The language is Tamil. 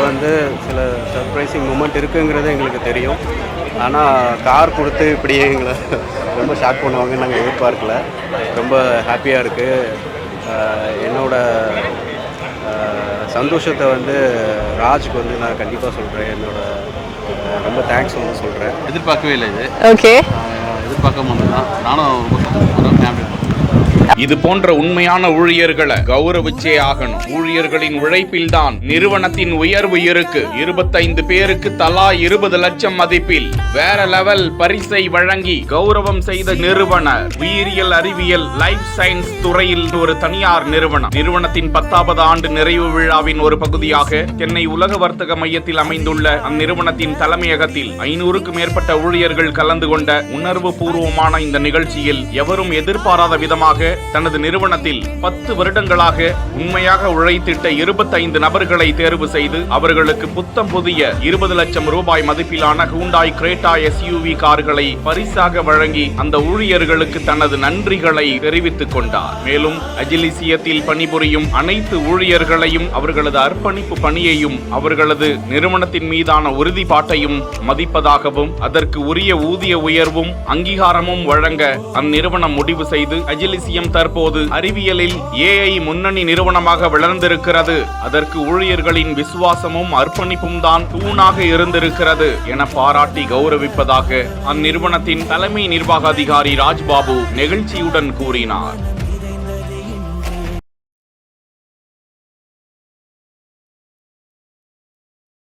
வந்து சில சர்ப்ரைசிங் மூமெண்ட் இருக்குங்கிறது எங்களுக்கு தெரியும். ஆனால் கார் கொடுத்து இப்படியே எங்களை ரொம்ப ஷாக் பண்ணுவாங்கன்னு நாங்கள் எதிர்பார்க்கல. ரொம்ப ஹாப்பியாக இருக்குது. என்னோட சந்தோஷத்தை வந்து ராஜுக்கு வந்து நான் கண்டிப்பாக சொல்கிறேன். ரொம்ப தேங்க்ஸ் வந்து சொல்கிறேன். எதிர்பார்க்கவே இல்லை இது. ஓகே, எதிர்பார்க்க முடியாது தான். நானும் ரொம்ப ஃபேமிலி. இது போன்ற உண்மையான ஊழியர்களை கௌரவிச்சே ஆகணும். ஊழியர்களின் உழைப்பில்தான் நிறுவனத்தின் உயர்வு இருக்கு. 25 பேருக்கு தலா 20 லட்சம் மதிப்பில் வேற லெவல் பரிசை வழங்கி கௌரவம் செய்த நிறுவனர் உயிரியல் அறிவியல் லைஃப் சயின்ஸ் துறையில் ஒரு தனியார் நிறுவனத்தின் 10வது ஆண்டு நிறைவு விழாவின் ஒரு பகுதியாக சென்னை உலக வர்த்தக மையத்தில் அமைந்துள்ள அந்நிறுவனத்தின் தலைமையகத்தில் 500க்கும் மேற்பட்ட ஊழியர்கள் கலந்து கொண்ட உணர்வு பூர்வமான இந்த நிகழ்ச்சியில் எவரும் எதிர்பாராத விதமாக தனது நிறுவனத்தில் 10 வருடங்களாக உண்மையாக உழைத்திட்ட 25 நபர்களை தேர்வு செய்து அவர்களுக்கு புத்தம் புதிய 20 லட்சம் ரூபாய் மதிப்பிலான ஹூண்டாய் கிரேட்டா SUV கார்களை பரிசாக வழங்கி அந்த ஊழியர்களுக்கு தனது நன்றிகளை தெரிவித்துக் கொண்டார். மேலும் அஜிலிசியத்தில் பணிபுரியும் அனைத்து ஊழியர்களையும் அவர்களது அர்ப்பணிப்பு பணியையும் அவர்களது நிறுவனத்தின் மீதான உறுதிப்பாட்டையும் மதிப்பதாகவும் அதற்கு உரிய ஊதிய உயர்வும் அங்கீகாரமும் வழங்க அந்நிறுவனம் முடிவு செய்து அஜிலிசியம் தற்போது அறிவியலில் AI முன்னணி நிறுவனமாக வளர்ந்திருக்கிறது. அதற்கு ஊழியர்களின் விசுவாசமும் அர்ப்பணிப்பும் தான் தூணாக இருந்திருக்கிறது என பாராட்டி கௌரவிப்பதாக அந்நிறுவனத்தின் தலைமை நிர்வாக அதிகாரி ராஜ்பாபு நெகிழ்ச்சியுடன் கூறினார்.